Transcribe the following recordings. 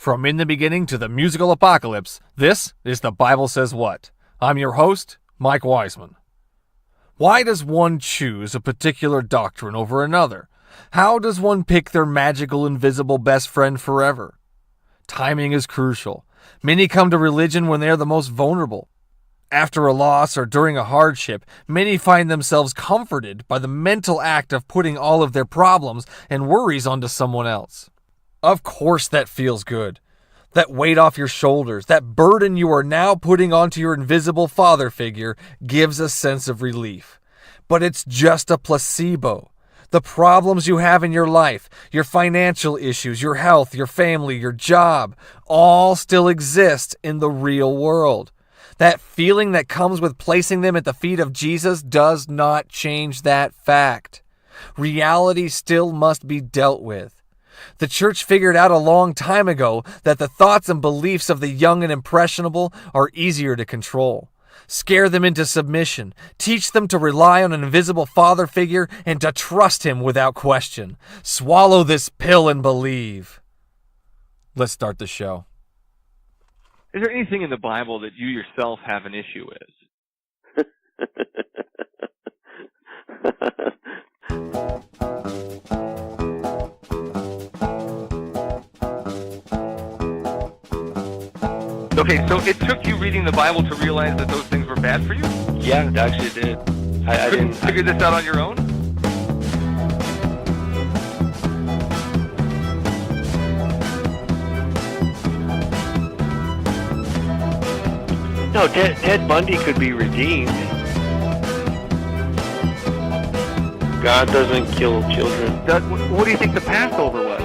From in the beginning to the musical apocalypse, this is The Bible Says What. I'm your host, Mike Wiseman. Why does one choose a particular doctrine over another? How does one pick their magical, invisible best friend forever? Timing is crucial. Many come to religion when they are the most vulnerable. After a loss or during a hardship, many find themselves comforted by the mental act of putting all of their problems and worries onto someone else. Of course that feels good. That weight off your shoulders, that burden you are now putting onto your invisible father figure gives a sense of relief. But it's just a placebo. The problems you have in your life, your financial issues, your health, your family, your job, all still exist in the real world. That feeling that comes with placing them at the feet of Jesus does not change that fact. Reality still must be dealt with. The church figured out a long time ago that the thoughts and beliefs of the young and impressionable are easier to control. Scare them into submission. Teach them to rely on an invisible father figure and to trust him without question. Swallow this pill and believe. Let's start the show. Is there anything in the Bible that you yourself have an issue with? Okay, so it took you reading the Bible to realize that those things were bad for you? Yeah, it actually did. I Couldn't didn't figure this out on your own? No, Ted Bundy could be redeemed. God doesn't kill children. What do you think the Passover was?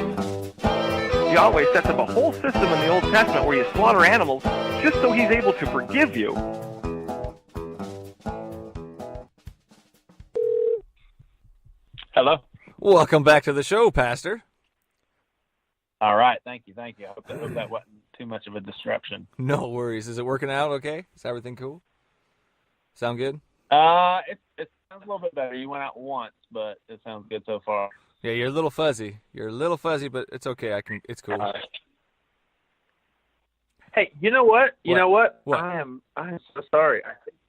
Yahweh sets up a whole system in the Old Testament where you slaughter animals just so he's able to forgive you. Hello. Welcome back to the show, Pastor. All right. Thank you. I hope that wasn't too much of a disruption. No worries. Is it working out okay? Is everything cool? Sound good? It sounds a little bit better. You went out once, but it sounds good so far. Yeah, you're a little fuzzy. But it's okay. It's cool. Hey, you know what? What? I'm so sorry.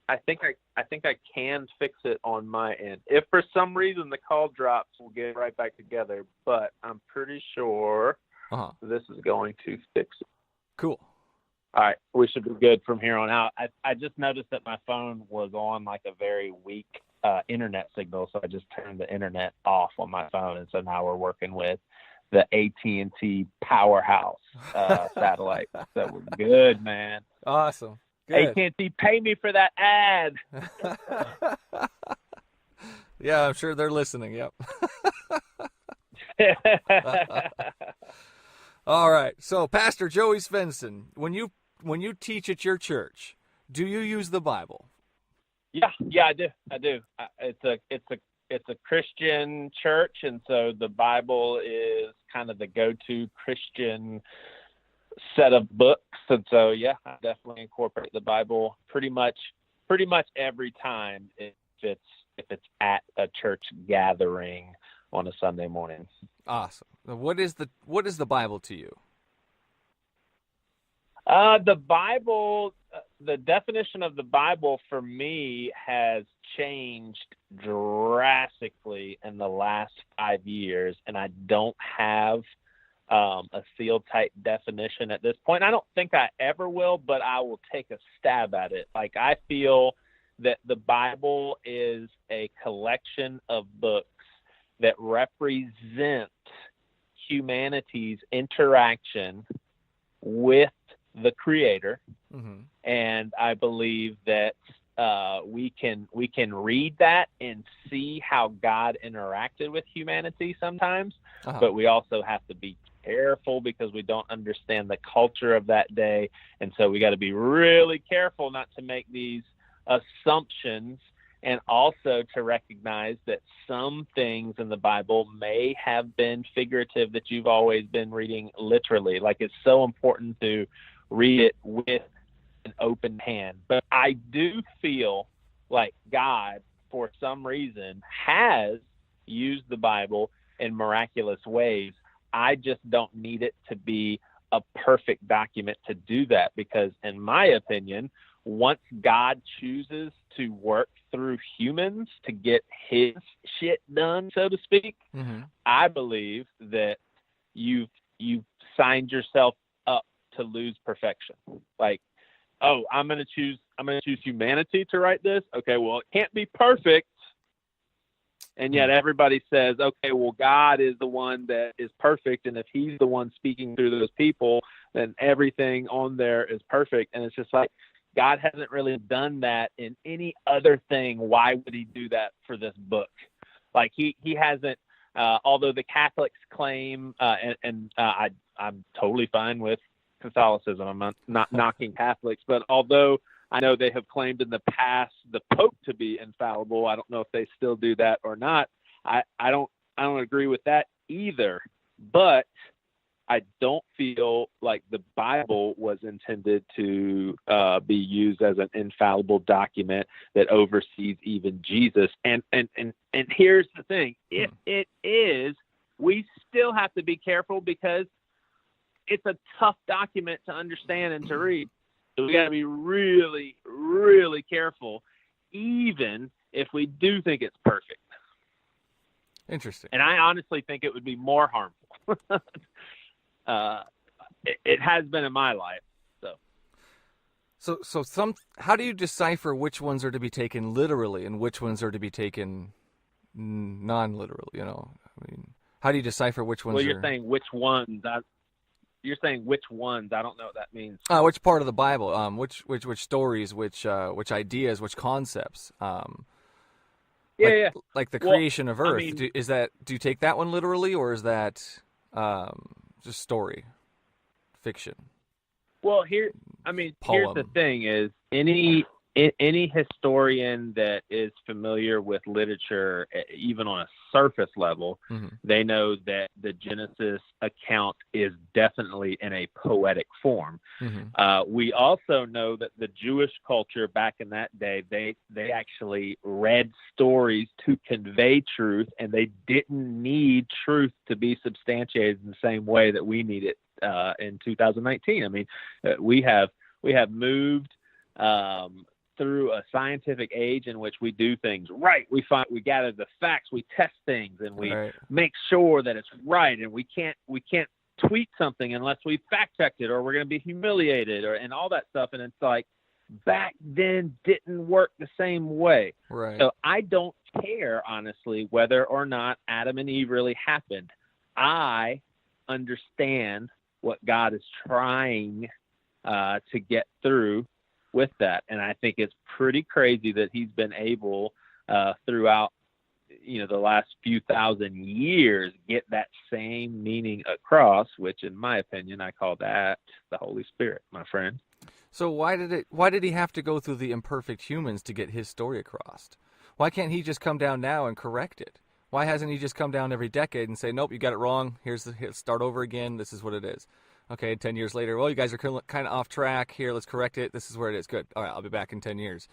I think I can fix it on my end. If for some reason the call drops, we'll get right back together. But I'm pretty sure this is going to fix it. Cool. All right, we should be good from here on out. I just noticed that my phone was on like a very weak internet signal, so I just turned the internet off on my phone, and so now we're working with the AT&T Powerhouse satellite. So we're good, man. Awesome. Good. AT&T, pay me for that ad. Yeah, I'm sure they're listening. Yep. All right. So, Pastor Joey Svendsen, when you teach at your church, do you use the Bible? Yeah, I do. It's a Christian church, and so the Bible is kind of the go-to Christian set of books, and so yeah, I definitely incorporate the Bible pretty much every time if it's at a church gathering on a Sunday morning. Awesome. What is the Bible to you? The Bible, the definition of the Bible for me has changed drastically in the last 5 years, and I don't have a seal-type definition at this point. I don't think I ever will, but I will take a stab at it. Like, I feel that the Bible is a collection of books that represent humanity's interaction with the Creator, and I believe that we can read that and see how God interacted with humanity sometimes, but we also have to be careful because we don't understand the culture of that day, and so we got to be really careful not to make these assumptions, and also to recognize that some things in the Bible may have been figurative that you've always been reading literally. Like, it's so important to read it with an open hand. But I do feel like God, for some reason, has used the Bible in miraculous ways. I just don't need it to be a perfect document to do that, because in my opinion, once God chooses to work through humans to get his shit done, so to speak, I believe that you've signed yourself up to lose perfection. Like, oh, I'm going to choose humanity to write this. Okay, well, it can't be perfect. And yet everybody says, okay, well, God is the one that is perfect. And if he's the one speaking through those people, then everything on there is perfect. And it's just like, God hasn't really done that in any other thing. Why would he do that for this book? Like he hasn't, although the Catholics claim, I'm totally fine with Catholicism. I'm not knocking Catholics, but although I know they have claimed in the past the Pope to be infallible, I don't know if they still do that or not. I don't agree with that either. But I don't feel like the Bible was intended to be used as an infallible document that oversees even Jesus. And here's the thing: if it is, we still have to be careful, because it's a tough document to understand and to read. So we got to be really, really careful, even if we do think it's perfect. Interesting. And I honestly think it would be more harmful. It has been in my life. So how do you decipher which ones are to be taken literally and which ones are to be taken non-literally? You know, I mean, how do you decipher which ones? Well, you're saying which ones. You're saying which ones. I don't know what that means. Which part of the Bible? Which stories? Which ideas? Which concepts? Like the creation of Earth. I mean, do you take that one literally, or is that just story, fiction? Well, here's the thing: is any historian that is familiar with literature, even on a surface level, they know that the Genesis account is definitely in a poetic form. We also know that the Jewish culture back in that day, they actually read stories to convey truth, and they didn't need truth to be substantiated in the same way that we need it in 2019. I mean, we have moved through a scientific age in which we do things right. We gather the facts, we test things, and we make sure that it's right. And we can't tweet something unless we fact checked it, or we're going to be humiliated, and all that stuff. And it's like, back then didn't work the same way. Right. So I don't care, honestly, whether or not Adam and Eve really happened. I understand what God is trying to get through with that. And I think it's pretty crazy that he's been able throughout the last few thousand years get that same meaning across, which in my opinion I call that the Holy Spirit, my friend. So why did he have to go through the imperfect humans to get his story across? Why can't he just come down now and correct it? Why hasn't he just come down every decade and say, nope, you got it wrong, start over again, this is what it is? Okay, 10 years later, well, you guys are kind of off track. Here, let's correct it. This is where it is. Good. All right, I'll be back in 10 years.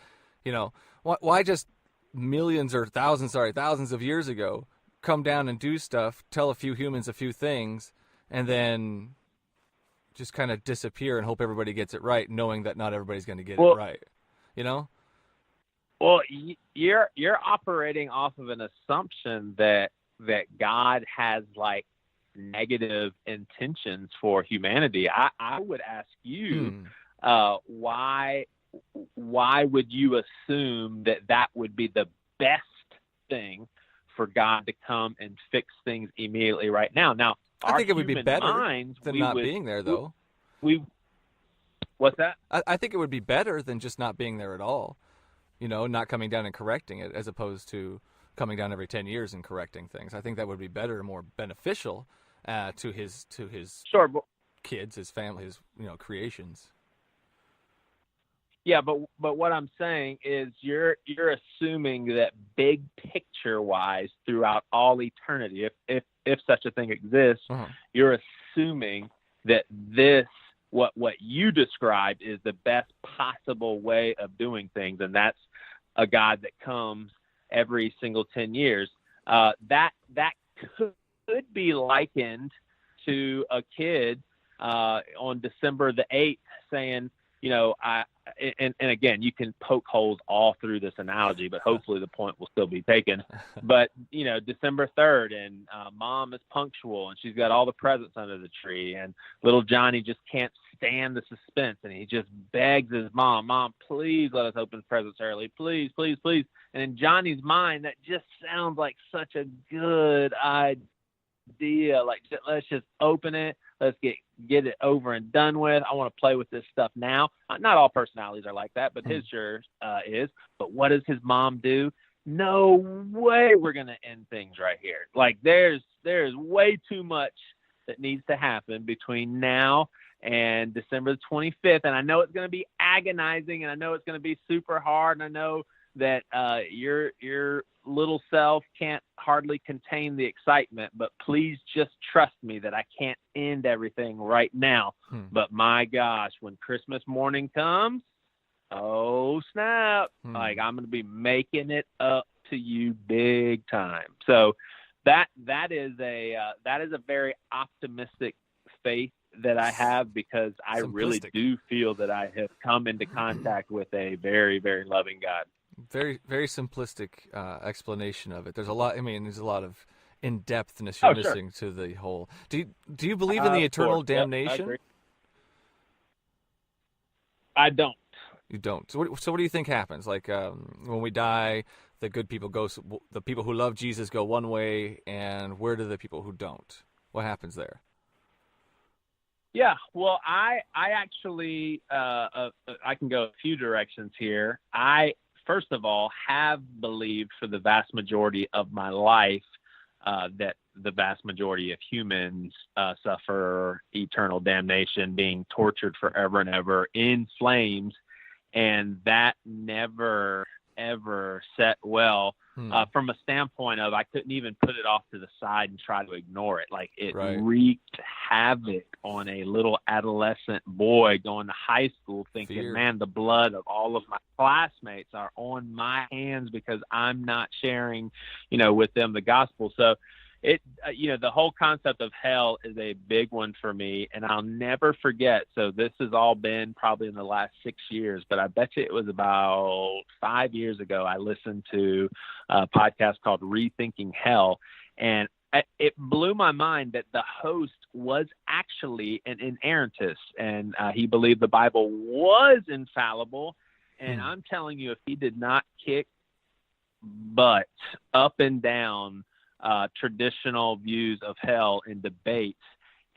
Why just thousands of years ago, come down and do stuff, tell a few humans a few things, and then just kind of disappear and hope everybody gets it right, knowing that not everybody's going to get it right, Well, you're operating off of an assumption that God has, like, negative intentions for humanity. I would ask you, why would you assume that would be the best thing for God to come and fix things immediately right now? Now, I think it would be better than not being there, though. What's that? I think it would be better than just not being there at all. Not coming down and correcting it, as opposed to coming down every 10 years and correcting things. I think that would be better and more beneficial to his kids, his family, his creations. Yeah, but what I'm saying is you're assuming that big picture wise throughout all eternity, if such a thing exists, you're assuming that what you described is the best possible way of doing things, and that's a God that comes every single 10 years. That could be likened to a kid on December the 8th saying, and again, you can poke holes all through this analogy, but hopefully the point will still be taken. But, December 3rd, and Mom is punctual, and she's got all the presents under the tree, and little Johnny just can't stand the suspense, and he just begs his Mom, please let us open presents early. Please, please, please. And in Johnny's mind, that just sounds like such a good idea. Like, let's just open it. Let's get it over and done with. I want to play with this stuff now. Not all personalities are like that, but his sure is. But what does his mom do? No way we're going to end things right here. Like, there's way too much that needs to happen between now and December the 25th. And I know it's going to be agonizing, and I know it's going to be super hard, and I know that your little self can't hardly contain the excitement, but please just trust me that I can't end everything right now. But my gosh, when Christmas morning comes, oh snap, like I'm going to be making it up to you big time. So that is a very optimistic faith that I have, because I really do feel that I have come into contact with a very, very loving God. Very, very simplistic explanation of it. There's a lot. There's a lot of in-depthness you're missing to the whole. Do you believe in the eternal damnation? Yep, I don't. You don't. So what do you think happens? Like when we die, the good people go. The people who love Jesus go one way, and where do the people who don't? What happens there? Yeah, well, I actually I can go a few directions here. I first of all have believed for the vast majority of my life that the vast majority of humans suffer eternal damnation, being tortured forever and ever in flames, and that never ever set well from a standpoint of I couldn't even put it off to the side and try to ignore it. Like, it wreaked havoc on a little adolescent boy going to high school thinking, man, the blood of all of my classmates are on my hands because I'm not sharing, with them the gospel. So it, the whole concept of hell is a big one for me, and I'll never forget. So this has all been probably in the last 6 years, but I bet you it was about 5 years ago. I listened to a podcast called Rethinking Hell, and it blew my mind that the host was actually an inerrantist, and he believed the Bible was infallible. And I'm telling you, if he did not kick butt up and down traditional views of hell in debates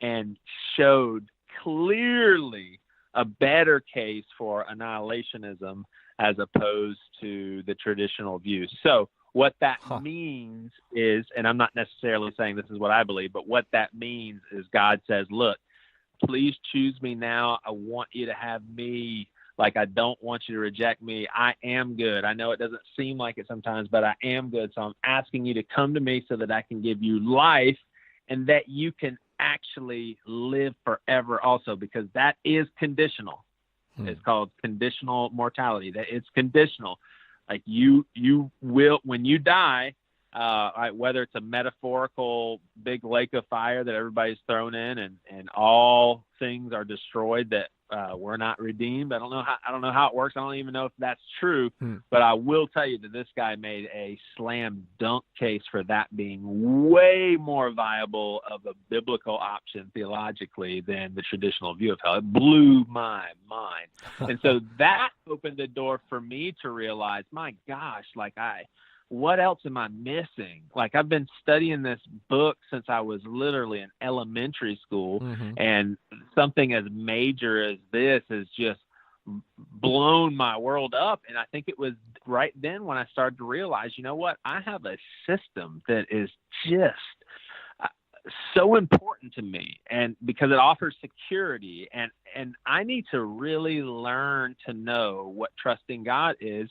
and showed clearly a better case for annihilationism as opposed to the traditional views. So what that means is, and I'm not necessarily saying this is what I believe, but what that means is God says, look, please choose me now. I want you to have me. Like, I don't want you to reject me. I am good. I know it doesn't seem like it sometimes, but I am good. So I'm asking you to come to me so that I can give you life and that you can actually live forever also, because that is conditional. It's called conditional mortality. That it's conditional. Like, you will, when you die, whether it's a metaphorical big lake of fire that everybody's thrown in and all things are destroyed that we're not redeemed. I don't know how it works. I don't even know if that's true, but I will tell you that this guy made a slam dunk case for that being way more viable of a biblical option theologically than the traditional view of hell. It blew my mind. And so that opened the door for me to realize, my gosh, what else am I missing? Like, I've been studying this book since I was literally in elementary school, and something as major as this has just blown my world up. And I think it was right then when I started to realize, you know what? I have a system that is just so important to me, and because it offers security, and I need to really learn to know what trusting God is.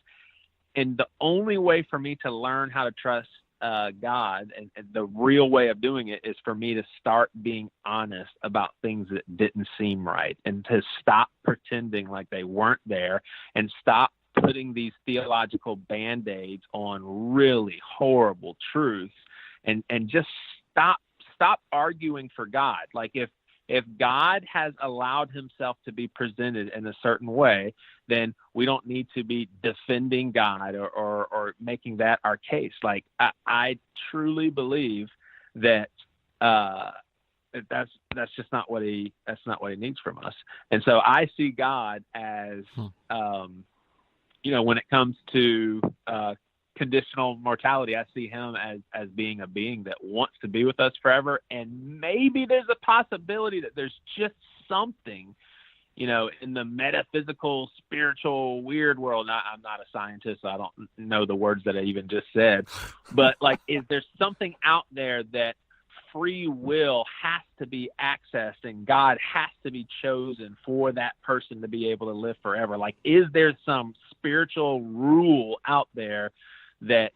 And the only way for me to learn how to trust God and the real way of doing it is for me to start being honest about things that didn't seem right, and to stop pretending like they weren't there, and stop putting these theological Band-Aids on really horrible truths, and just stop arguing for God. Like, if If God has allowed himself to be presented in a certain way, then we don't need to be defending God or making that our case. Like, I truly believe that that's just not what he needs from us. And so I see God as, when it comes to conditional mortality, I see him as being a being that wants to be with us forever. And maybe there's a possibility that there's just something, in the metaphysical, spiritual, weird world. I'm not a scientist, so I don't know the words that I even just said. But like, is there something out there that free will has to be accessed and God has to be chosen for that person to be able to live forever? Like, is there some spiritual rule out there that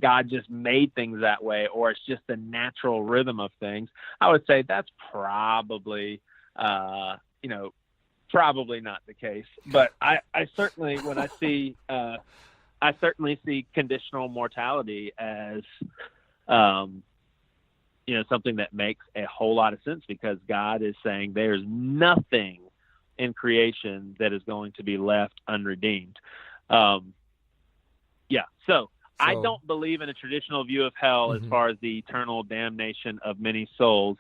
God just made things that way, or it's just the natural rhythm of things? I would say that's probably, probably not the case. But I certainly, when I certainly see conditional mortality as, something that makes a whole lot of sense, because God is saying there's nothing in creation that is going to be left unredeemed. So I don't believe in a traditional view of hell as far as the eternal damnation of many souls.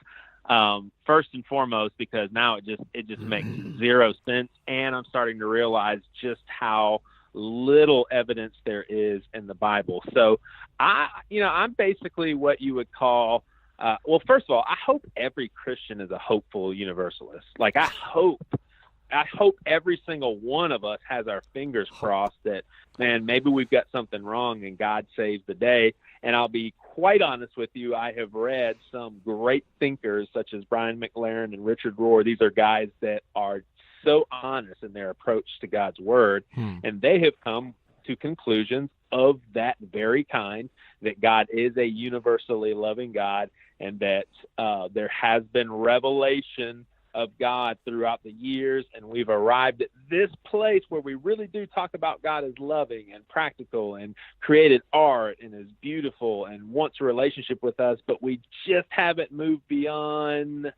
First and foremost, because now it just makes zero sense, and I'm starting to realize just how little evidence there is in the Bible. So I'm basically what you would call, first of all, I hope every Christian is a hopeful universalist. Like, I hope every single one of us has our fingers crossed that, man, maybe we've got something wrong and God saves the day. And I'll be quite honest with you, I have read some great thinkers such as Brian McLaren and Richard Rohr. These are guys that are so honest in their approach to God's word, and they have come to conclusions of that very kind, that God is a universally loving God, and that there has been revelation of God throughout the years, and we've arrived at this place where we really do talk about God as loving and practical and created art and is beautiful and wants a relationship with us, but we just haven't moved beyond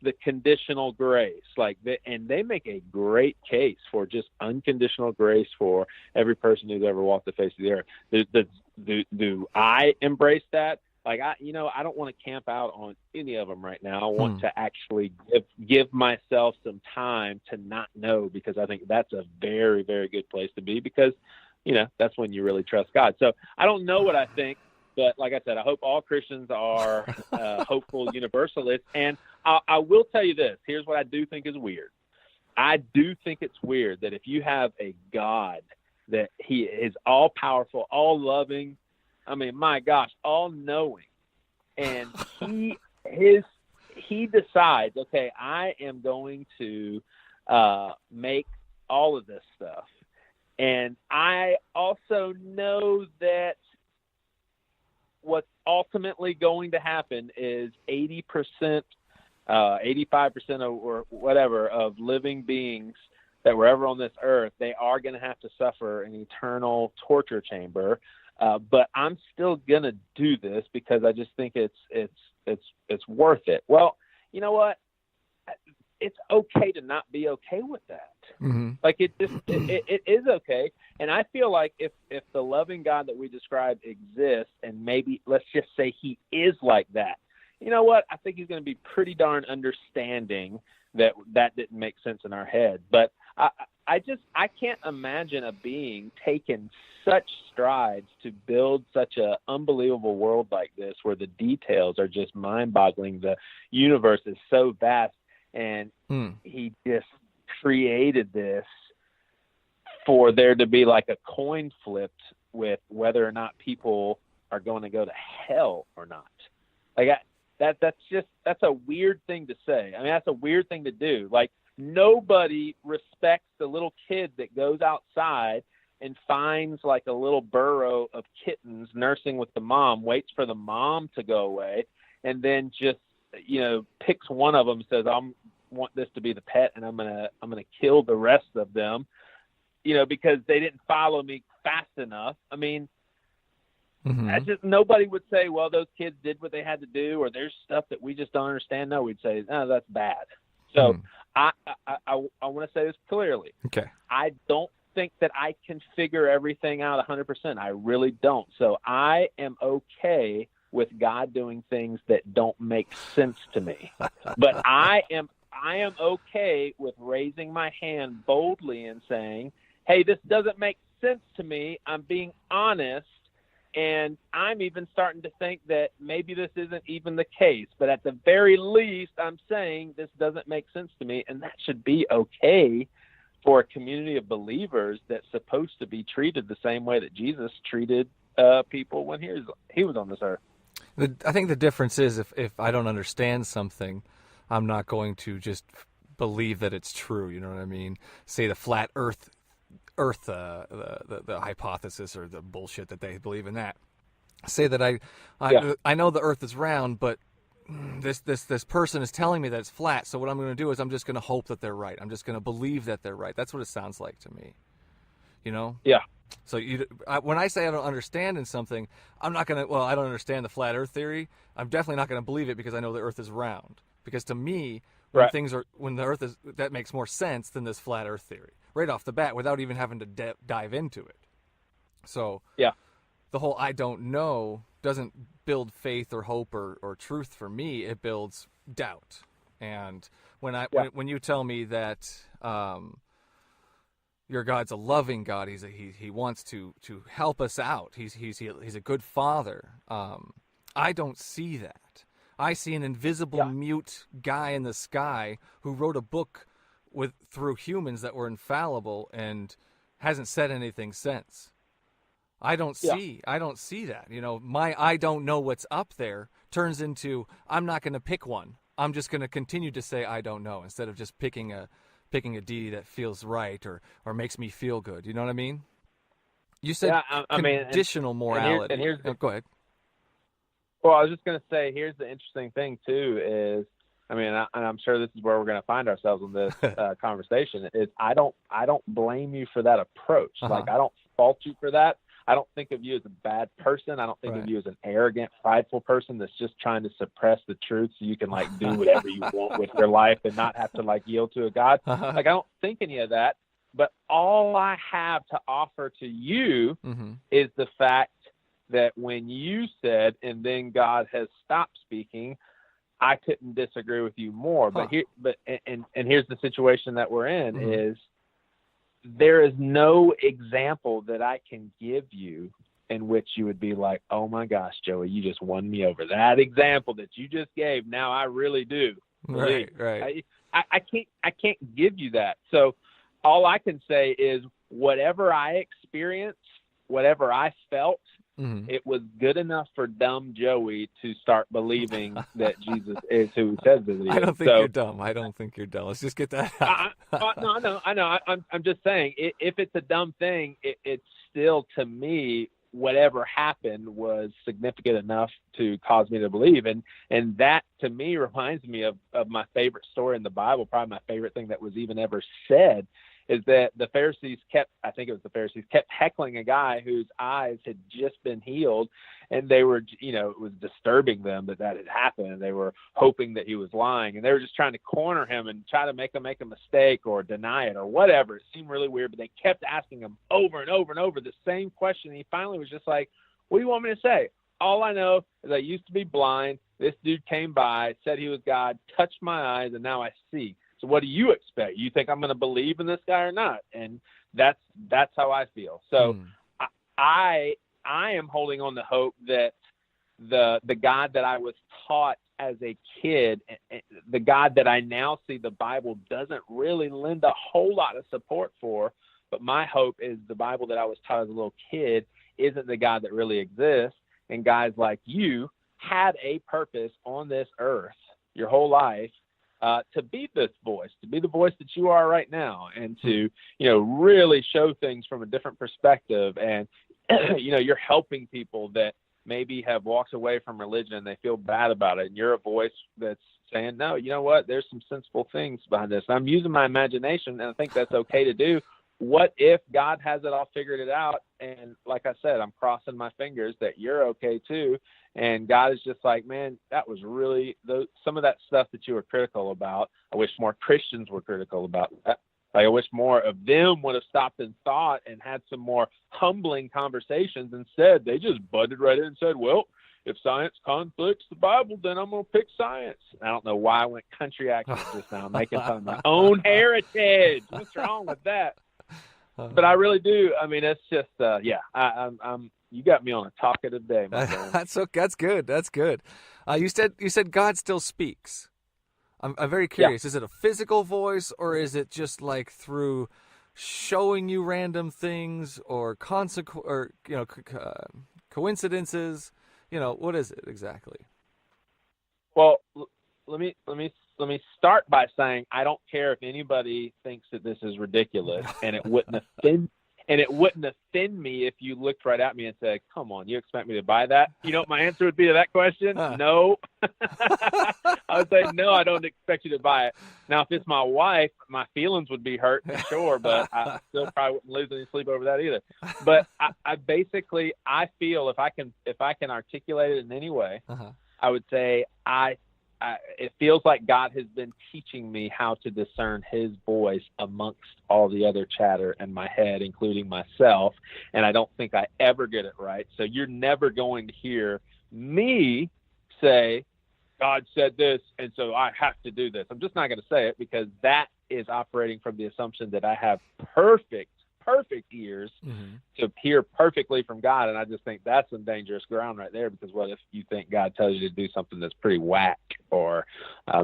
the conditional grace. And they make a great case for just unconditional grace for every person who's ever walked the face of the earth. Do I embrace that? Like, I don't want to camp out on any of them right now. I want to actually give myself some time to not know, because I think that's a very, very good place to be, because, that's when you really trust God. So I don't know what I think, but like I said, I hope all Christians are hopeful universalists. And I will tell you this. Here's what I do think is weird. I do think it's weird that if you have a God that he is all powerful, all loving, I mean, my gosh, all knowing, and he decides, okay, I am going to make all of this stuff. And I also know that what's ultimately going to happen is 80%, 85% or whatever of living beings that were ever on this earth, they are going to have to suffer an eternal torture chamber. But I'm still going to do this because I just think it's worth it. Well, you know what? It's okay to not be okay with that. Like, it is okay. And I feel like if the loving God that we described exists, and maybe let's just say he is like that, you know what? I think he's going to be pretty darn understanding that didn't make sense in our head. But I can't imagine a being taking such strides to build such a unbelievable world like this, where the details are just mind-boggling. The universe is so vast, and he just created this for there to be like a coin flipped with whether or not people are going to go to hell or not. Like, that's a weird thing to say. I mean, that's a weird thing to do. Like, nobody respects the little kid that goes outside and finds like a little burrow of kittens nursing with the mom, waits for the mom to go away, and then just, picks one of them, says, I want this to be the pet, and I'm gonna kill the rest of them, because they didn't follow me fast enough. I mean, Nobody would say, well, those kids did what they had to do, or there's stuff that we just don't understand. No, we'd say, no, that's bad. So I want to say this clearly. Okay. I don't think that I can figure everything out 100%. I really don't. So I am okay with God doing things that don't make sense to me. But I am okay with raising my hand boldly and saying, hey, this doesn't make sense to me. I'm being honest. And I'm even starting to think that maybe this isn't even the case. But at the very least, I'm saying this doesn't make sense to me. And that should be okay for a community of believers that's supposed to be treated the same way that Jesus treated people when he was on this earth. I think the difference is if I don't understand something, I'm not going to just believe that it's true. You know what I mean? Say the flat Earth, the hypothesis or the bullshit that they believe in that. Say that I know the Earth is round, but this person is telling me that it's flat. So what I'm going to do is I'm just going to hope that they're right. I'm just going to believe that they're right. That's what it sounds like to me. You know? Yeah. So when I say I don't understand in something, I'm not going to. Well, I don't understand the flat Earth theory. I'm definitely not going to believe it because I know the Earth is round. Because to me, when the Earth is, that makes more sense than this flat Earth theory right off the bat, without even having to dive into it. So the whole I don't know doesn't build faith or hope or truth for me. It builds doubt. And when you tell me that your God's a loving God, he wants to help us out. He's a good father. I don't see that. I see an invisible mute guy in the sky who wrote a book through humans that were infallible and hasn't said anything since. I don't see that. You know, my I don't know what's up there turns into I'm not going to pick one. I'm just going to continue to say I don't know instead of just picking a deity that feels right or makes me feel good. You know what I mean? You said conditional morality. Go ahead. Well, I was just going to say, here's the interesting thing too is, I'm sure this is where we're going to find ourselves in this conversation. Is I don't blame you for that approach. Like I don't fault you for that. I don't think of you as a bad person. I don't think of you as an arrogant, prideful person that's just trying to suppress the truth so you can like do whatever you want with your life and not have to like yield to a God. Like I don't think any of that. But all I have to offer to you is the fact that when you said, and then God has stopped speaking, I couldn't disagree with you more. But here's the situation that we're in is there is no example that I can give you in which you would be like, oh my gosh, Joey, you just won me over. That example that you just gave, now I really do. Right. I can't give you that. So all I can say is whatever I experienced, whatever I felt, it was good enough for dumb Joey to start believing that Jesus is who he says that he is. I don't think you're dumb. I don't think you're dumb. Let's just get that out. I know. I'm just saying, if it's a dumb thing, it's still, to me, whatever happened was significant enough to cause me to believe. And that, to me, reminds me of my favorite story in the Bible, probably my favorite thing that was even ever said, is that the Pharisees kept heckling a guy whose eyes had just been healed, and they were, it was disturbing them that had happened, and they were hoping that he was lying, and they were just trying to corner him and try to make him make a mistake or deny it or whatever. It seemed really weird, but they kept asking him over and over and over the same question, and he finally was just like, what do you want me to say? All I know is I used to be blind. This dude came by, said he was God, touched my eyes, and now I see. So what do you expect? You think I'm going to believe in this guy or not? And that's how I feel. So I am holding on to hope that the God that I was taught as a kid, the God that I now see the Bible doesn't really lend a whole lot of support for, but my hope is the Bible that I was taught as a little kid isn't the God that really exists. And guys like you had a purpose on this earth your whole life, to be this voice, to be the voice that you are right now, and to, really show things from a different perspective. And, you're helping people that maybe have walked away from religion and they feel bad about it. And you're a voice that's saying, no, you know what, there's some sensible things behind this. I'm using my imagination, and I think that's okay to do. what if God has it all figured it out? And like I said, I'm crossing my fingers that you're okay too. And God is just like, man, that was really some of that stuff that you were critical about. I wish more Christians were critical about that. Like, I wish more of them would have stopped and thought and had some more humbling conversations. Instead, they just butted right in and said, well, if science conflicts the Bible, then I'm going to pick science. I don't know why I went country accent just now, making fun of my own heritage. What's wrong with that? But I really do. I mean, it's just, I'm you got me on a talkative day, my friend. That's good. That's good. You said God still speaks. I'm very curious. Yeah. Is it a physical voice, or is it just like through showing you random things or coincidences? What is it exactly? Well, let me start by saying I don't care if anybody thinks that this is ridiculous, and it wouldn't offend me if you looked right at me and said, "Come on, you expect me to buy that?" You know what my answer would be to that question? No. I would say, no, I don't expect you to buy it. Now, if it's my wife, my feelings would be hurt for sure, but I still probably wouldn't lose any sleep over that either. But I basically feel if I can articulate it in any way, I would say it feels like God has been teaching me how to discern his voice amongst all the other chatter in my head, including myself. And I don't think I ever get it right. So you're never going to hear me say, God said this, and so I have to do this. I'm just not going to say it, because that is operating from the assumption that I have perfect ears to hear perfectly from God. And I just think that's some dangerous ground right there, because what if you think God tells you to do something that's pretty whack or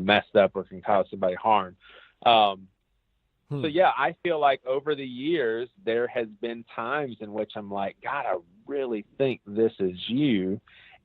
messed up or can cause somebody harm? So yeah, I feel like over the years, there has been times in which I'm like, God, I really think this is you.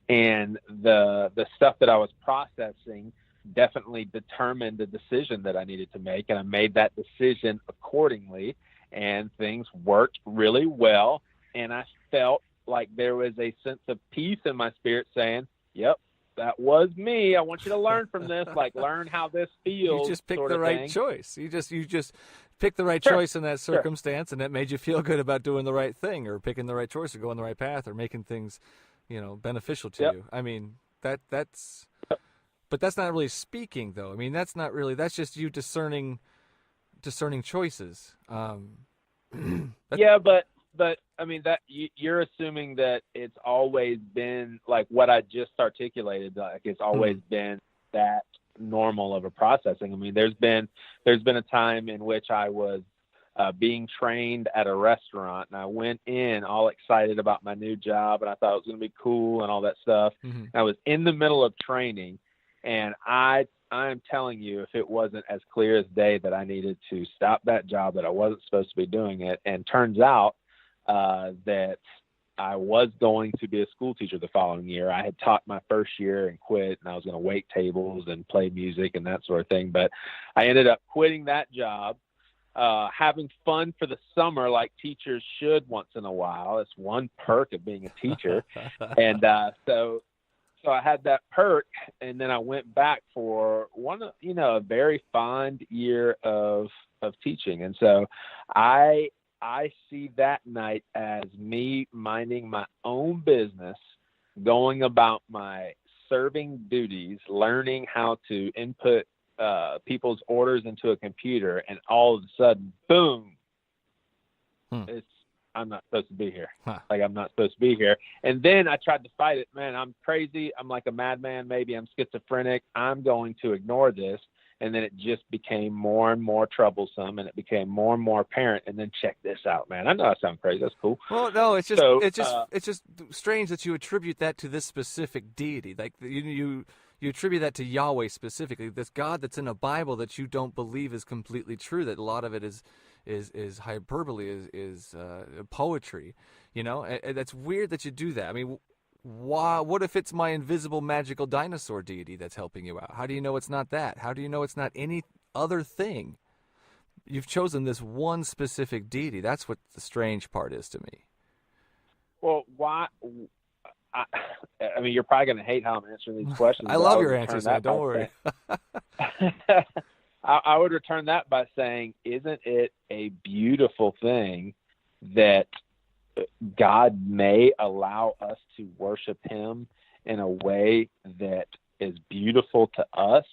And the stuff that I was processing definitely determined the decision that I needed to make. And I made that decision accordingly. And things worked really well. And I felt like there was a sense of peace in my spirit saying, yep, that was me. I want you to learn from this, like learn how this feels. You just picked the right choice. You just picked the right choice in that circumstance, and it made you feel good about doing the right thing, or picking the right choice, or going the right path, or making things, beneficial to you. I mean, that's but that's not really speaking, though. I mean, that's just you discerning choices. Yeah, but I mean, that you're assuming that it's always been like what I just articulated. Like it's always been that normal of a processing. I mean, there's been a time in which I was being trained at a restaurant, and I went in all excited about my new job, and I thought it was going to be cool and all that stuff. And I was in the middle of training, and I'm telling you, if it wasn't as clear as day that I needed to stop that job, that I wasn't supposed to be doing it. And turns out that I was going to be a school teacher the following year. I had taught my first year and quit, and I was going to wait tables and play music and that sort of thing. But I ended up quitting that job, having fun for the summer like teachers should once in a while. It's one perk of being a teacher. And so I had that perk, and then I went back for a very fond year of teaching. And so I see that night as me minding my own business, going about my serving duties, learning how to input people's orders into a computer, and all of a sudden, boom, I'm not supposed to be here. Like, I'm not supposed to be here. And then I tried to fight it. Man, I'm crazy. I'm like a madman. Maybe I'm schizophrenic. I'm going to ignore this. And then it just became more and more troublesome, and it became more and more apparent. And then check this out, man. I know I sound crazy. That's cool. Well, no, it's just strange that you attribute that to this specific deity. Like you attribute that to Yahweh specifically, this God that's in the Bible that you don't believe is completely true. That a lot of it is hyperbole, is poetry. That's weird that you do that. I mean, why? What if it's my invisible magical dinosaur deity that's helping you out? How do you know it's not that? How do you know it's not any other thing? You've chosen this one specific deity. That's what the strange part is to me. Well, why? I mean, you're probably going to hate how I'm answering these questions. I love your answers, man. Don't worry. I would return that by saying, isn't it a beautiful thing that God may allow us to worship him in a way that is beautiful to us,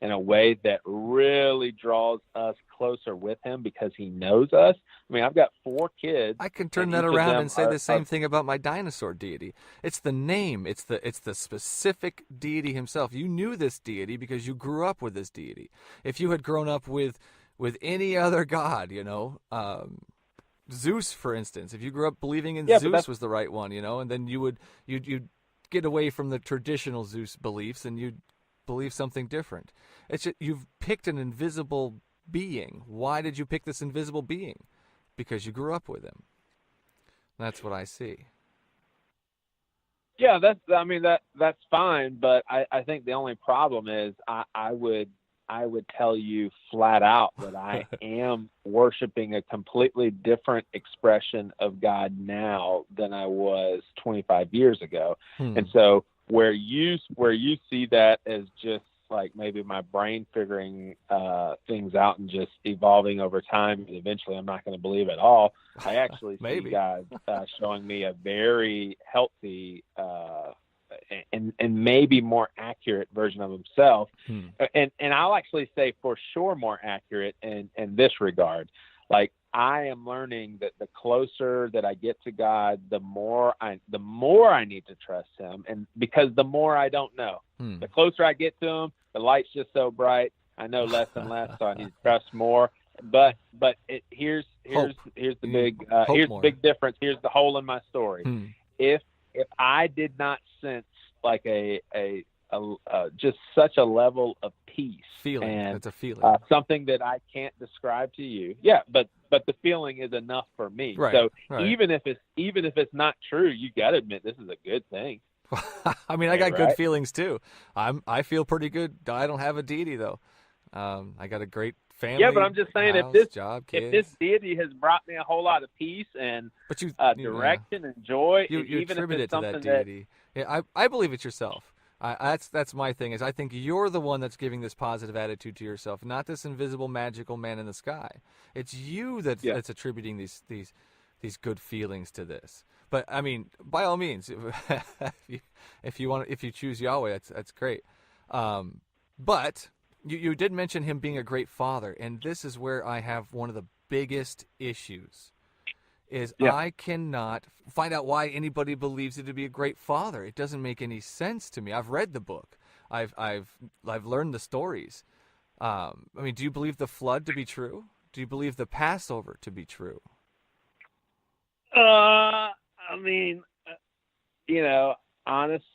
in a way that really draws us closer with him because he knows us? I mean, I've got 4 kids. I can turn that around and say the same thing about my dinosaur deity. It's the name. It's the specific deity himself. You knew this deity because you grew up with this deity. If you had grown up with any other god, Zeus, for instance, if you grew up believing in Zeus was the right one, and then you'd get away from the traditional Zeus beliefs and you'd believe something different. It's just, you've picked an invisible being. Why did you pick this invisible being? Because you grew up with him. That's what I see. Yeah, that's fine, but I think the only problem is I would tell you flat out that I am worshiping a completely different expression of God now than I was 25 years ago. And so where you see that as just like maybe my brain figuring things out and just evolving over time, and eventually I'm not going to believe it all. I actually see God showing me a very healthy and maybe more accurate version of himself. And I'll actually say for sure more accurate in this regard. Like, I am learning that the closer that I get to God, the more I need to trust him. And because the more I don't know, the closer I get to him, the light's just so bright. I know less and less, so I need to trust more. But here's the big difference. Here's the hole in my story. If I did not sense like a just such a level of peace, it's a feeling, something that I can't describe to you. Yeah, but the feeling is enough for me. Right, so right. even if it's not true, you got to admit this is a good thing. I mean, I got good feelings too. I feel pretty good. I don't have a deity though. I got a great family. Yeah, but I'm just saying, house, if this deity has brought me a whole lot of peace and direction and joy, you even attribute if it's it to that deity. Yeah, I believe it's yourself. That's my thing. Is I think you're the one that's giving this positive attitude to yourself, not this invisible magical man in the sky. It's you that's attributing these good feelings to this. But I mean, by all means, if you choose Yahweh, that's great. But you did mention him being a great father, and this is where I have one of the biggest issues. I cannot find out why anybody believes it to be a great father. It doesn't make any sense to me. I've read the book. I've learned the stories. I mean, do you believe the flood to be true? Do you believe the Passover to be true? I mean, honest.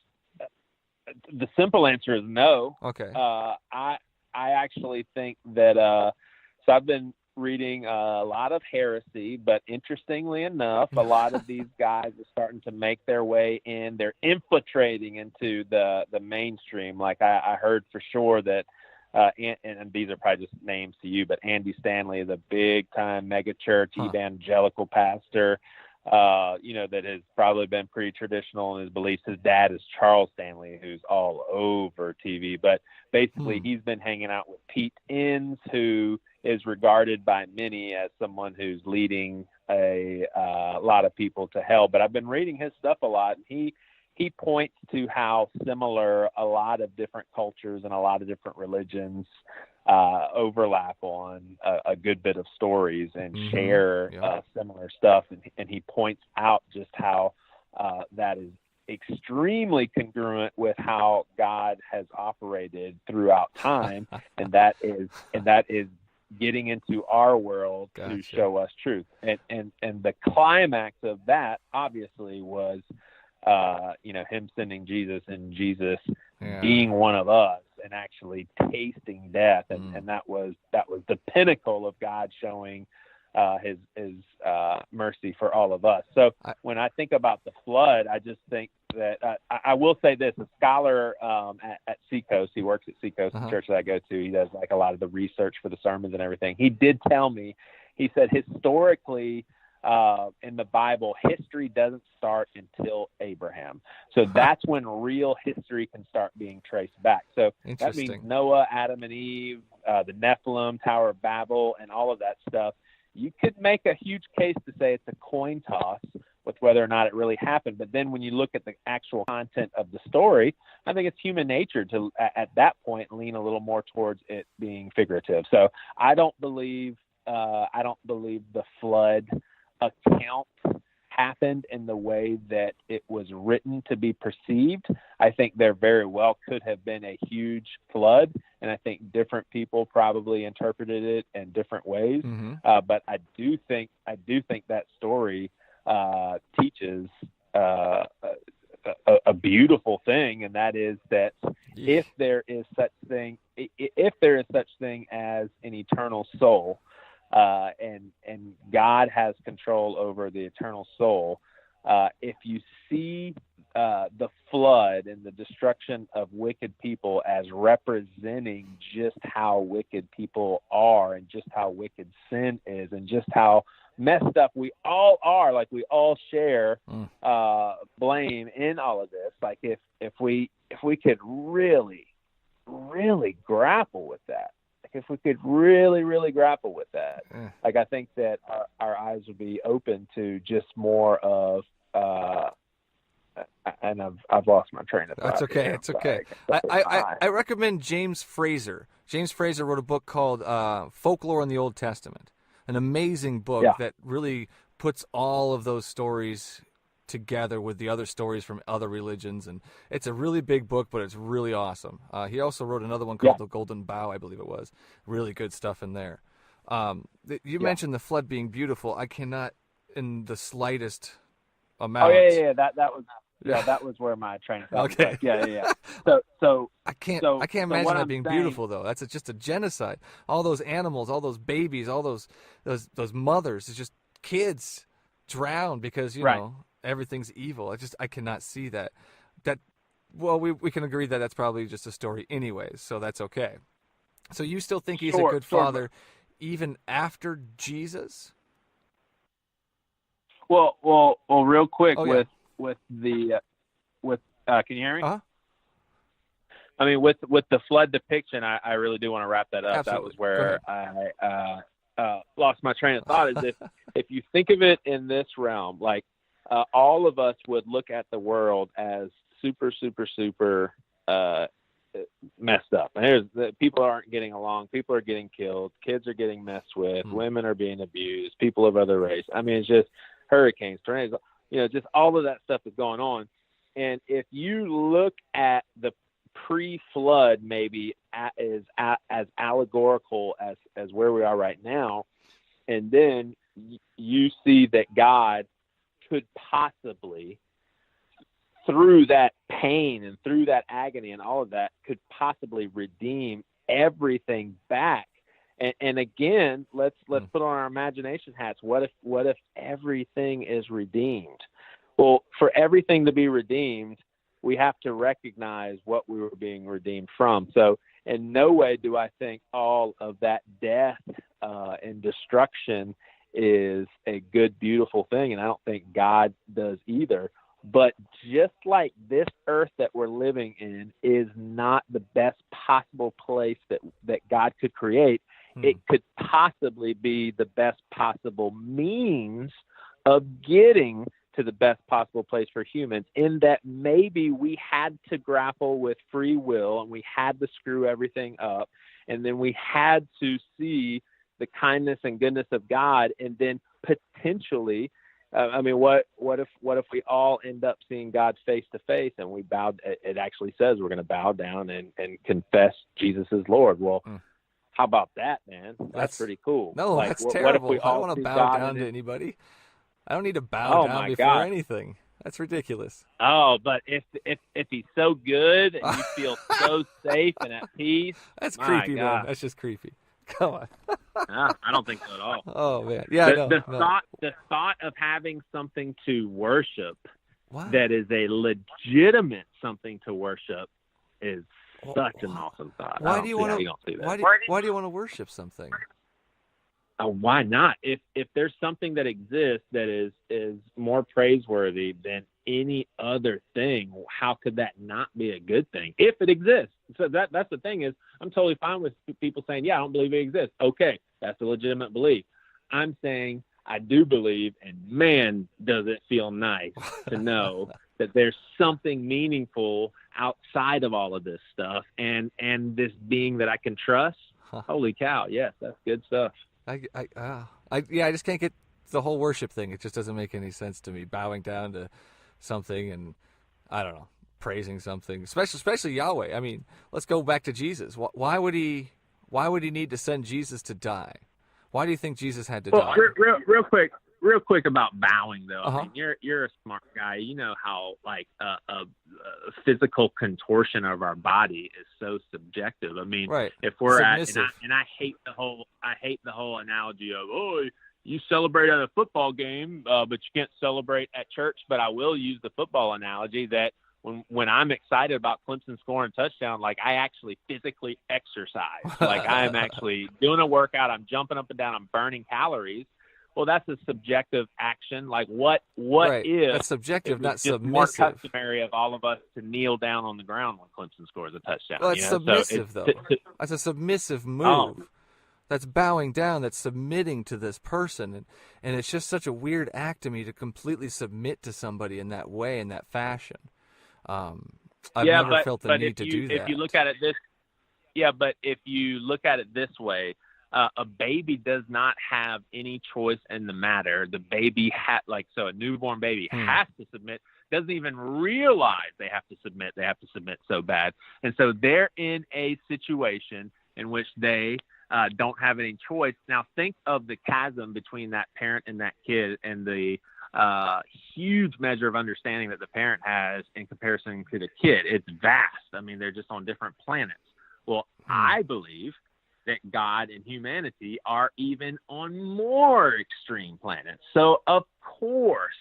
The simple answer is no. Okay. I actually think that. So I've been reading a lot of heresy, but interestingly enough, a lot of these guys are starting to make their way in. They're infiltrating into the mainstream. Like I heard for sure that, and these are probably just names to you, but Andy Stanley, the big time mega church evangelical pastor, that has probably been pretty traditional in his beliefs. His dad is Charles Stanley, who's all over TV, but basically he's been hanging out with Pete Enns, who is regarded by many as someone who's leading a lot of people to hell. But I've been reading his stuff a lot, and he points to how similar a lot of different cultures and a lot of different religions overlap on a good bit of stories and share similar stuff. And he points out just how that is extremely congruent with how God has operated throughout time, and that is getting into our world to show us truth. And the climax of that obviously was him sending Jesus and Jesus being one of us and actually tasting death. And that was the pinnacle of God showing his mercy for all of us. So when I think about the flood, I just think that I will say this: a scholar at Seacoast, he works at Seacoast, the church that I go to. He does like a lot of the research for the sermons and everything. He did tell me, he said historically, in the Bible, history doesn't start until Abraham. So that's when real history can start being traced back. So that means Noah, Adam and Eve, the Nephilim, Tower of Babel, and all of that stuff. You could make a huge case to say it's a coin toss with whether or not it really happened. But then when you look at the actual content of the story, I think it's human nature to, at that point, lean a little more towards it being figurative. So I don't believe the flood account happened in the way that it was written to be perceived. I think there very well could have been a huge flood, and I think different people probably interpreted it in different ways. But I do think that story teaches a beautiful thing, and that is that if there is such thing as an eternal soul, and God has control over the eternal soul, if you see the flood and the destruction of wicked people as representing just how wicked people are and just how wicked sin is and just how messed up we all are, like we all share blame in all of this. Like if we could really grapple with that, if we could really grapple with that, like I think that our eyes would be open to just more of and I've lost my train of thought. That's okay. It's okay. I recommend James Fraser. James Fraser wrote a book called Folklore in the Old Testament, an amazing book that really puts all of those stories together with the other stories from other religions, and it's a really big book, but it's really awesome. He also wrote another one called The Golden Bough, I believe it was. Really good stuff in there. You mentioned the flood being beautiful. I cannot, in the slightest amount. That was where my train of thought okay. was. So I can't imagine that being beautiful though. That's just a genocide. All those animals, all those babies, all those mothers, it's just kids drowned because you know everything's evil. I cannot see that. Well, we can agree that that's probably just a story anyways, so that's okay. So you still think he's a good father even after Jesus? Well, real quick with the can you hear me? I mean, with the flood depiction, I really do want to wrap that up. Absolutely. That was where I lost my train of thought. Is if you think of it in this realm, like all of us would look at the world as super messed up. And people aren't getting along. People are getting killed. Kids are getting messed with. Women are being abused. People of other race. I mean, it's just hurricanes, tornadoes. Just all of that stuff is going on. And if you look at the pre-flood, maybe as allegorical as where we are right now, and then you see that God could possibly, through that pain and through that agony and all of that, could possibly redeem everything back. And again, let's put on our imagination hats. What if everything is redeemed? Well, for everything to be redeemed, we have to recognize what we were being redeemed from. So in no way do I think all of that death and destruction is a good, beautiful thing. And I don't think God does either. But just like this earth that we're living in is not the best possible place that God could create, it could possibly be the best possible means of getting to the best possible place for humans, in that maybe we had to grapple with free will and we had to screw everything up, and then we had to see the kindness and goodness of God, and then potentially what if we all end up seeing God face to face and we bowed? It actually says we're going to bow down and confess Jesus is Lord. Well, how about that, man? That's pretty cool. No, that's terrible. I don't want to bow down to anybody. I don't need to bow down before anything. That's ridiculous. Oh, but if he's so good and you feel so safe and at peace, that's creepy, man. That's just creepy. Come on. No, I don't think so at all. Oh man, yeah. The thought of having something to worship that is a legitimate something to worship is such an awesome thought. Why do you want to? Why do you want to worship something? Why not? If there's something that exists that is more praiseworthy than any other thing, how could that not be a good thing if it exists? So that's the thing is, I'm totally fine with people saying, yeah, I don't believe it exists. Okay, that's a legitimate belief. I'm saying I do believe, and man, does it feel nice to know that there's something meaningful outside of all of this stuff, and this being that I can trust. Holy cow! Yes, that's good stuff. I just can't get the whole worship thing. It just doesn't make any sense to me. Bowing down to something and, I don't know, praising something, especially Yahweh. I mean, let's go back to Jesus. Why would he need to send Jesus to die? Why do you think Jesus had to die? Real quick about bowing though. Uh-huh. I mean, you're a smart guy. You know how like a physical contortion of our body is so subjective. I mean, Right. if we're Submissive. and I hate the whole analogy of, oh, you celebrate at a football game, but you can't celebrate at church. But I will use the football analogy that when I'm excited about Clemson scoring a touchdown, like I actually physically exercise. Like I'm actually doing a workout. I'm jumping up and down. I'm burning calories. Well, that's a subjective action. Like what Right. if That's subjective, not just more submissive. customary of all of us to kneel down on the ground when Clemson scores a touchdown? Well, that's you know? submissive, So though. That's a submissive move. That's bowing down. That's submitting to this person, and it's just such a weird act to me to completely submit to somebody in that way, in that fashion. I've never felt the need to do that. If you look at it but if you look at it this way, a baby does not have any choice in the matter. The baby a newborn baby has to submit, doesn't even realize they have to submit. They have to submit so bad. And so they're in a situation in which they don't have any choice. Now think of the chasm between that parent and that kid and the huge measure of understanding that the parent has in comparison to the kid. It's vast. I mean, they're just on different planets. Well, I believe that God and humanity are even on more extreme planets. So, of course,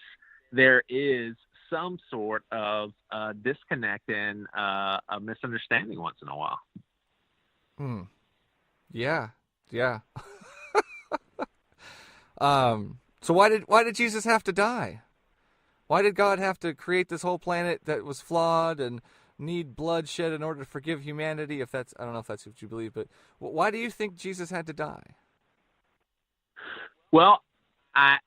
there is some sort of disconnect and a misunderstanding once in a while. Yeah. So why did Jesus have to die? Why did God have to create this whole planet that was flawed and need bloodshed in order to forgive humanity? I don't know if that's what you believe, but why do you think Jesus had to die? Well, I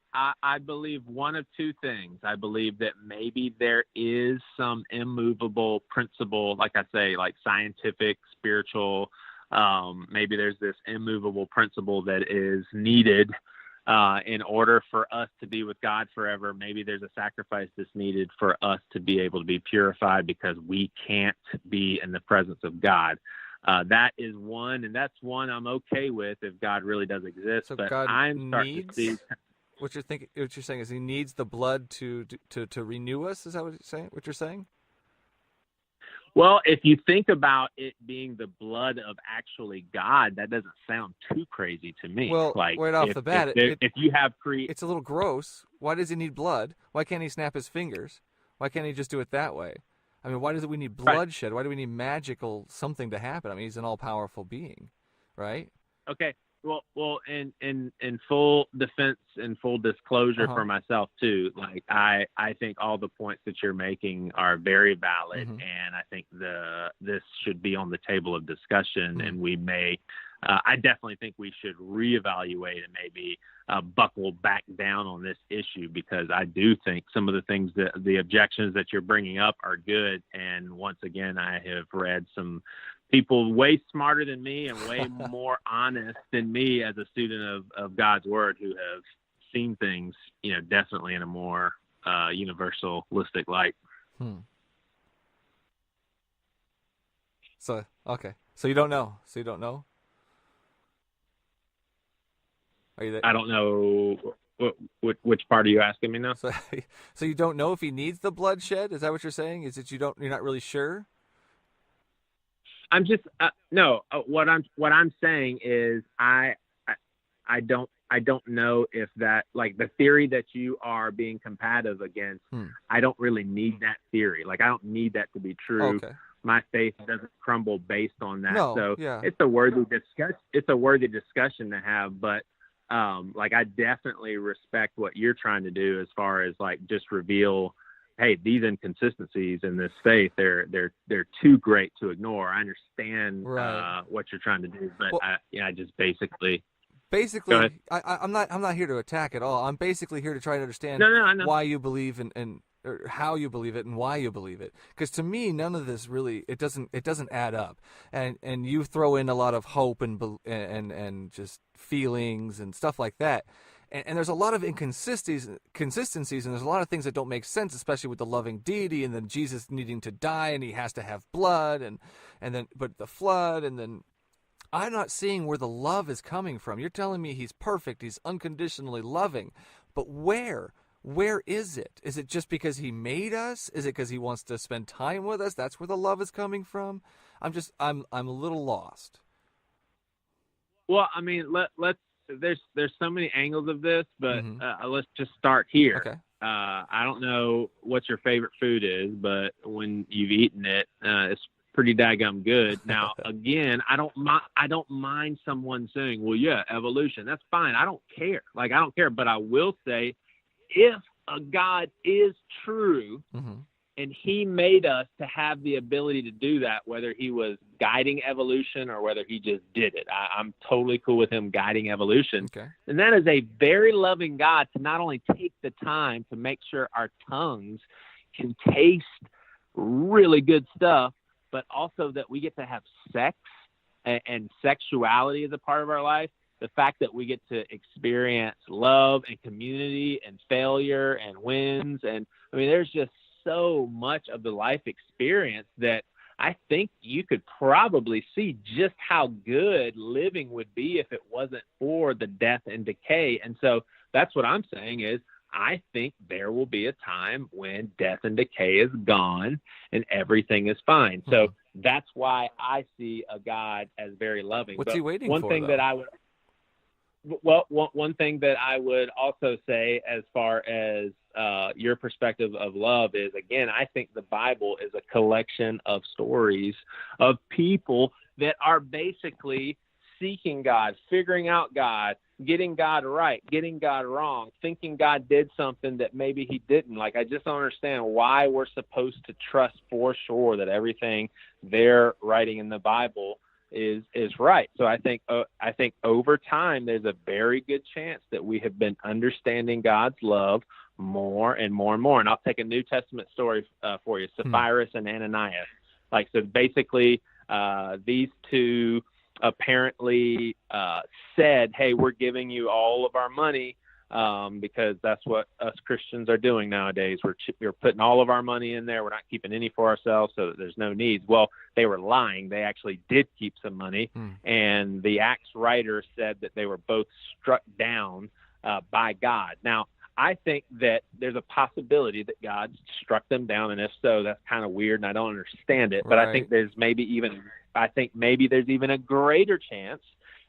believe one of two things. I believe that maybe there is some immovable principle, like I say, like scientific, spiritual. Maybe there's this immovable principle that is needed in order for us to be with God forever. Maybe there's a sacrifice that's needed for us to be able to be purified because we can't be in the presence of God. That is one, and that's one I'm okay with if God really does exist. So but God I'm starting to see what you're saying is he needs the blood to renew us. Is that what you're saying? Well, if you think about it being the blood of actually God, that doesn't sound too crazy to me. Well, like right off the bat, if you have it's a little gross. Why does he need blood? Why can't he snap his fingers? Why can't he just do it that way? I mean, why does we need bloodshed? Why do we need magical something to happen? I mean, he's an all-powerful being, right? Okay. Well, in full defense and full disclosure for myself too, like I think all the points that you're making are very valid, and I think this should be on the table of discussion, and we may, I definitely think we should reevaluate and maybe buckle back down on this issue, because I do think some of the things that the objections that you're bringing up are good, and once again, I have read some people way smarter than me and way more honest than me as a student of God's word, who have seen things, definitely in a more universalistic light. So, okay. So you don't know. Are you there? I don't know which part are you asking me now? So you don't know if he needs the bloodshed? Is that what you're saying? Is it you're not really sure? I'm just no. What I'm saying is I don't know if that, like, the theory that you are being combative against. I don't really need that theory. Like, I don't need that to be true. Okay. My faith doesn't crumble based on that. No, so yeah. it's a worthy discussion. It's a worthy discussion to have. But like I definitely respect what you're trying to do as far as like just reveal, hey, these inconsistencies in this faith, they're too great to ignore. I understand what you're trying to do, but Well, I just basically I'm not here to attack at all. I'm basically here to try to understand I know. why you believe and or how you believe it and why you believe it. Because to me, none of this really it doesn't add up. And you throw in a lot of hope and just feelings and stuff like that. And there's a lot of inconsistencies, and there's a lot of things that don't make sense, especially with the loving deity, and then Jesus needing to die, and he has to have blood, and then but the flood, and then I'm not seeing where the love is coming from. You're telling me he's perfect, he's unconditionally loving, but where? Where is it? Is it just because he made us? Is it because he wants to spend time with us? That's where the love is coming from. I'm a little lost. Well, I mean, let's. There's so many angles of this, but let's just start here. Okay. I don't know what your favorite food is, but when you've eaten it, it's pretty daggum good. Now, again, I don't mind someone saying, well, yeah, evolution, that's fine. I don't care. Like, I don't care, but I will say, if a God is true, and he made us to have the ability to do that, whether he was guiding evolution or whether he just did it. I'm totally cool with him guiding evolution. Okay. And that is a very loving God to not only take the time to make sure our tongues can taste really good stuff, but also that we get to have sex and sexuality as a part of our life. The fact that we get to experience love and community and failure and wins. And I mean, there's just so much of the life experience that I think you could probably see just how good living would be if it wasn't for the death and decay. And so that's what I'm saying is I think there will be a time when death and decay is gone and everything is fine. So that's why I see a God as very loving. What's he waiting one for, thing though? that I would one thing that I would also say as far as your perspective of love is, again, I think the Bible is a collection of stories of people that are basically seeking God, figuring out God, getting God right, getting God wrong, thinking God did something that maybe he didn't. Like, I just don't understand why we're supposed to trust for sure that everything they're writing in the Bible is right. So I think over time there's a very good chance that we have been understanding God's love more and more and more. And I'll take a New Testament story for you, Sapphira and Ananias. Like, so basically these two apparently said, hey, we're giving you all of our money because that's what us Christians are doing nowadays. We're putting all of our money in there. We're not keeping any for ourselves, so that there's no needs. Well, they were lying. They actually did keep some money, and the Acts writer said that they were both struck down by God. Now, I think that there's a possibility that God struck them down, and if so, that's kind of weird, and I don't understand it. But I think there's maybe even a greater chance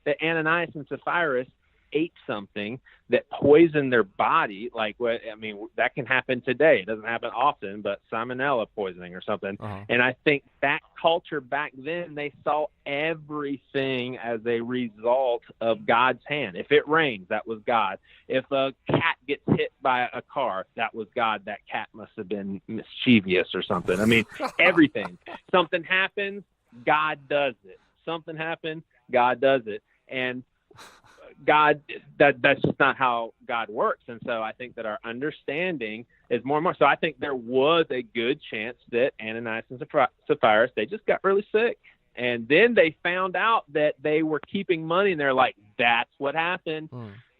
that Ananias and Sapphira ate something that poisoned their body. Like, what I mean, that can happen today. It doesn't happen often, but salmonella poisoning or something. And I think that culture back then, they saw everything as a result of God's hand. If it rains, that was God. If a cat gets hit by a car, that was God. That cat must have been mischievous or something. I mean, everything. Something happens, God does it. Something happened, God does it. And God, that's just not how God works. And so I think that our understanding is more and more. So I think there was a good chance that Ananias and Sapphira, they just got really sick. And then they found out that they were keeping money, and they're like, that's what happened.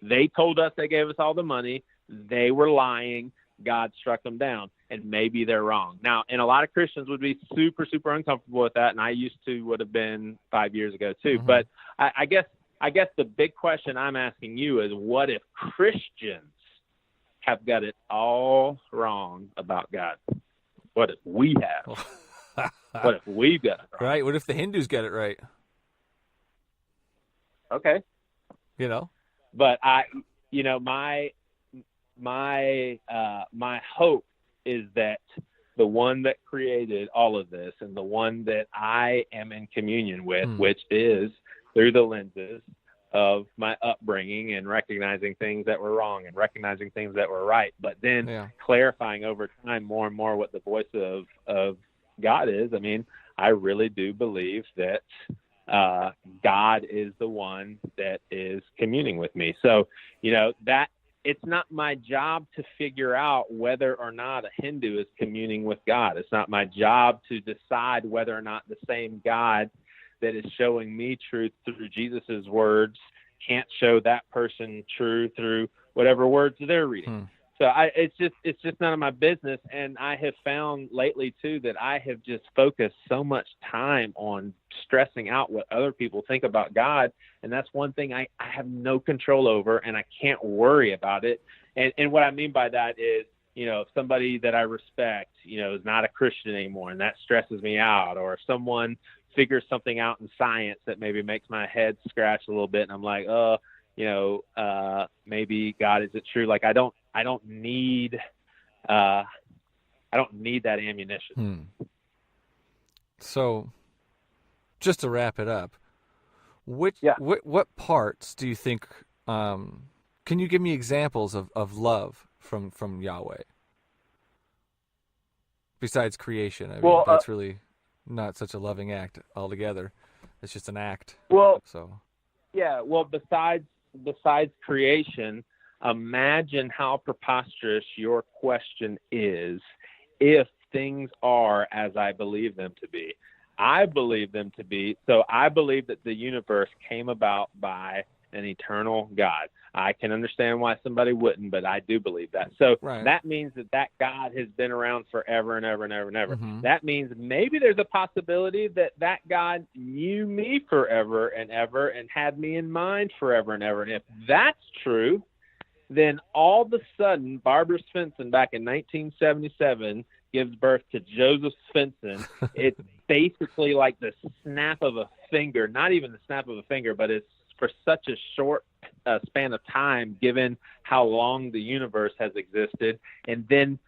They told us they gave us all the money. They were lying. God struck them down. And maybe they're wrong. Now, and a lot of Christians would be super, super uncomfortable with that. And I would have been 5 years ago too. But I guess the big question I'm asking you is, what if Christians have got it all wrong about God? What if we have? What if we've got it wrong? Right. What if the Hindus get it right? Okay. You know? But my hope is that the one that created all of this and the one that I am in communion with, which is through the lenses of my upbringing and recognizing things that were wrong and recognizing things that were right, but then clarifying over time more and more what the voice of God is. I mean, I really do believe that God is the one that is communing with me. So, that it's not my job to figure out whether or not a Hindu is communing with God. It's not my job to decide whether or not the same God that is showing me truth through Jesus's words can't show that person truth through whatever words they're reading. So it's just none of my business. And I have found lately too that I have just focused so much time on stressing out what other people think about God. And that's one thing I have no control over, and I can't worry about it. And what I mean by that is, if somebody that I respect, is not a Christian anymore, and that stresses me out, or if someone figures something out in science that maybe makes my head scratch a little bit, and I'm like, maybe God isn't true. Like I don't need that ammunition. So, just to wrap it up, what parts do you think? Can you give me examples of love from Yahweh besides creation? I mean, that's really not such a loving act altogether. It's just an act. Besides creation, imagine how preposterous your question is if things are as I believe them to be. I believe them to be. So I believe that the universe came about by an eternal God. I can understand why somebody wouldn't, but I do believe that. So that means that God has been around forever and ever and ever and ever. That means maybe there's a possibility that God knew me forever and ever and had me in mind forever and ever. And if that's true, then all of a sudden, Barbara Svendsen back in 1977 gives birth to Joseph Svendsen. It's basically like the snap of a finger, not even the snap of a finger, but it's for such a short span of time, given how long the universe has existed. And then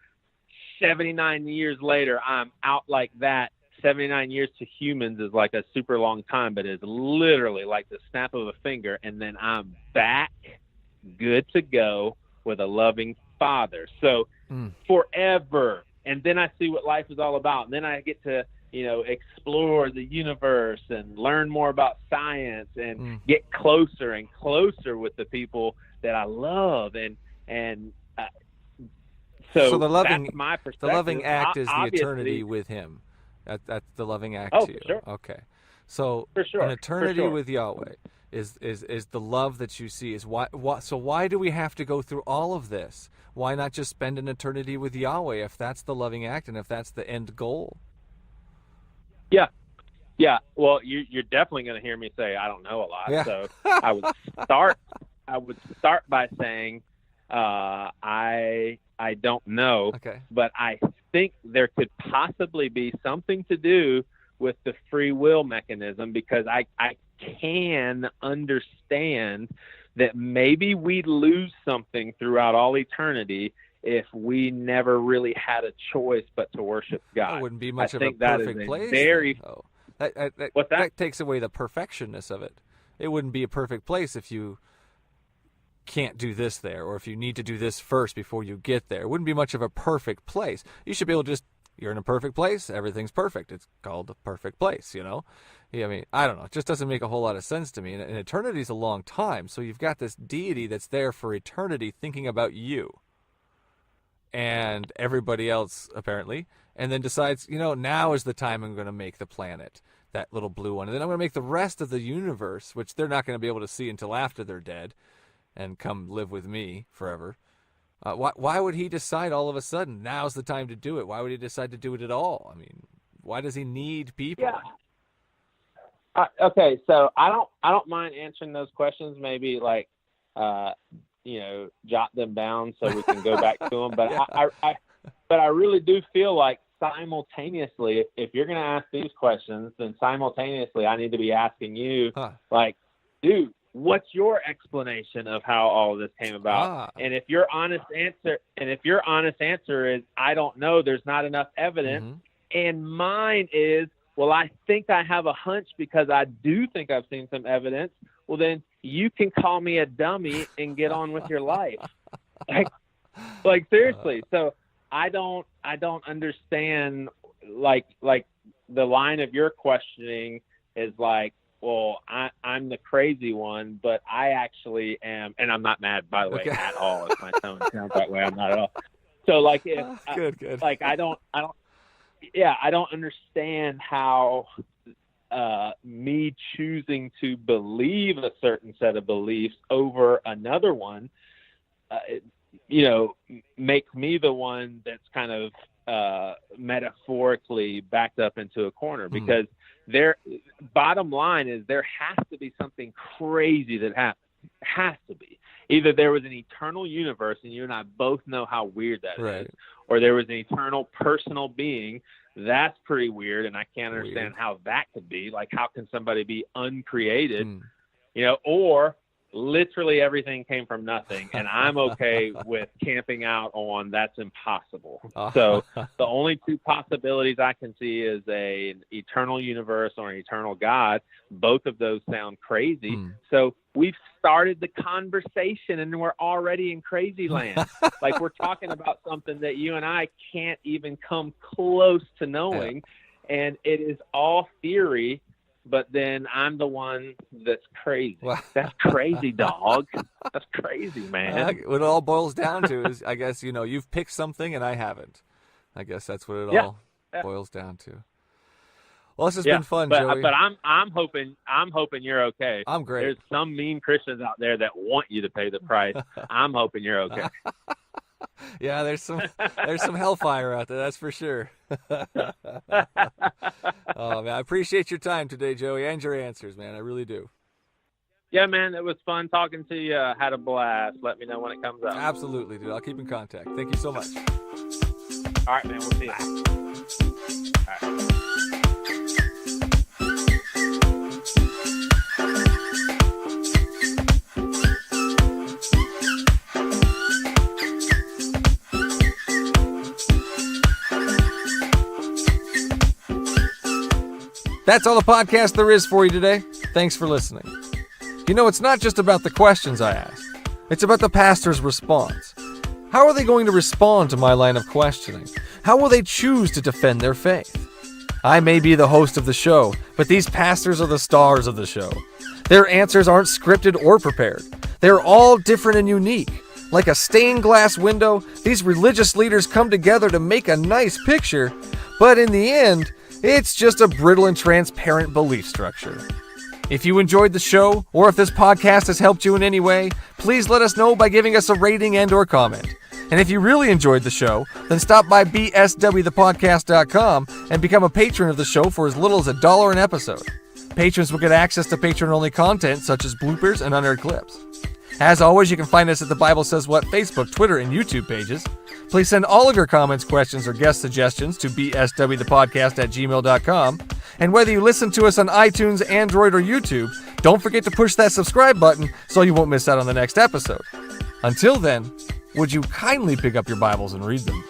79 years later, I'm out like that. 79 years to humans is like a super long time, but it's literally like the snap of a finger. And then I'm back, good to go with a loving Father. So forever. And then I see what life is all about. And then I get to, explore the universe and learn more about science and get closer and closer with the people that I love. So the loving, that's my perspective. The loving act is the eternity with Him. That's the loving act to you. Sure. Okay. So an eternity with Yahweh is the love that you see. Is why. So why do we have to go through all of this? Why not just spend an eternity with Yahweh if that's the loving act and if that's the end goal? Yeah. Well, you're definitely going to hear me say I don't know a lot. Yeah. So I would start by saying I don't know. Okay. But I think there could possibly be something to do with the free will mechanism, because I can understand that maybe we lose something throughout all eternity if we never really had a choice but to worship God. That wouldn't be much of a perfect place. That takes away the perfectionness of it. It wouldn't be a perfect place if you can't do this there, or if you need to do this first before you get there. It wouldn't be much of a perfect place. You should be able to you're in a perfect place, everything's perfect. It's called a perfect place, Yeah, I mean, I don't know. It just doesn't make a whole lot of sense to me. And eternity is a long time, so you've got this deity that's there for eternity thinking about you and everybody else, apparently, and then decides, now is the time I'm going to make the planet, that little blue one. And then I'm going to make the rest of the universe, which they're not going to be able to see until after they're dead, and come live with me forever. Why would he decide all of a sudden, now's the time to do it? Why would he decide to do it at all? I mean, why does he need people? Yeah. Okay, so I don't mind answering those questions. Maybe jot them down so we can go back to them. But yeah. I really do feel like simultaneously, if you're going to ask these questions, then simultaneously I need to be asking you, dude, what's your explanation of how all of this came about? And if your honest answer is, I don't know, there's not enough evidence, and mine is, well, I think I have a hunch because I do think I've seen some evidence. well, then you can call me a dummy and get on with your life. Like seriously. So I don't understand, like the line of your questioning is like, well, I'm the crazy one, but I actually am, and I'm not mad, by the way, at all. If my tone sounds that way, I'm not at all. So like, if good. Like I don't understand how me choosing to believe a certain set of beliefs over another one, makes me the one that's kind of metaphorically backed up into a corner, because bottom line is there has to be something crazy that happened. Has to be. Either there was an eternal universe, and you and I both know how weird that is, or there was an eternal personal being. That's pretty weird, and I can't understand how that could be. Like, how can somebody be uncreated? Or literally everything came from nothing, and I'm okay with camping out on that's impossible. So the only two possibilities I can see is an eternal universe or an eternal God. Both of those sound crazy. So we've started the conversation, and we're already in crazy land. Like, we're talking about something that you and I can't even come close to knowing, and it is all theory. But then I'm the one that's crazy. Wow. That's crazy, dog. That's crazy, man. What it all boils down to is, I guess, you've picked something and I haven't. I guess that's what it all boils down to. Well, this has been fun, Joey. But I'm hoping you're okay. I'm great. There's some mean Christians out there that want you to pay the price. I'm hoping you're okay. Yeah, there's some hellfire out there, that's for sure. Oh, man, I appreciate your time today, Joey, and your answers, man. I really do. Yeah, man, it was fun talking to you. Had a blast. Let me know when it comes up. Absolutely, dude. I'll keep in contact. Thank you so much. All right, man. We'll see you. All right. That's all the podcast there is for you today. Thanks for listening. It's not just about the questions I ask. It's about the pastor's response. How are they going to respond to my line of questioning? How will they choose to defend their faith? I may be the host of the show, but these pastors are the stars of the show. Their answers aren't scripted or prepared. They're all different and unique. Like a stained glass window, these religious leaders come together to make a nice picture, but in the end, it's just a brittle and transparent belief structure. If you enjoyed the show, or if this podcast has helped you in any way, please let us know by giving us a rating and/or comment. And if you really enjoyed the show, then stop by bswthepodcast.com and become a patron of the show for as little as $1 an episode. Patrons will get access to patron-only content such as bloopers and unaired clips. As always, you can find us at the Bible Says What Facebook, Twitter, and YouTube pages. Please send all of your comments, questions, or guest suggestions to bswthepodcast@gmail.com. And whether you listen to us on iTunes, Android, or YouTube, don't forget to push that subscribe button so you won't miss out on the next episode. Until then, would you kindly pick up your Bibles and read them?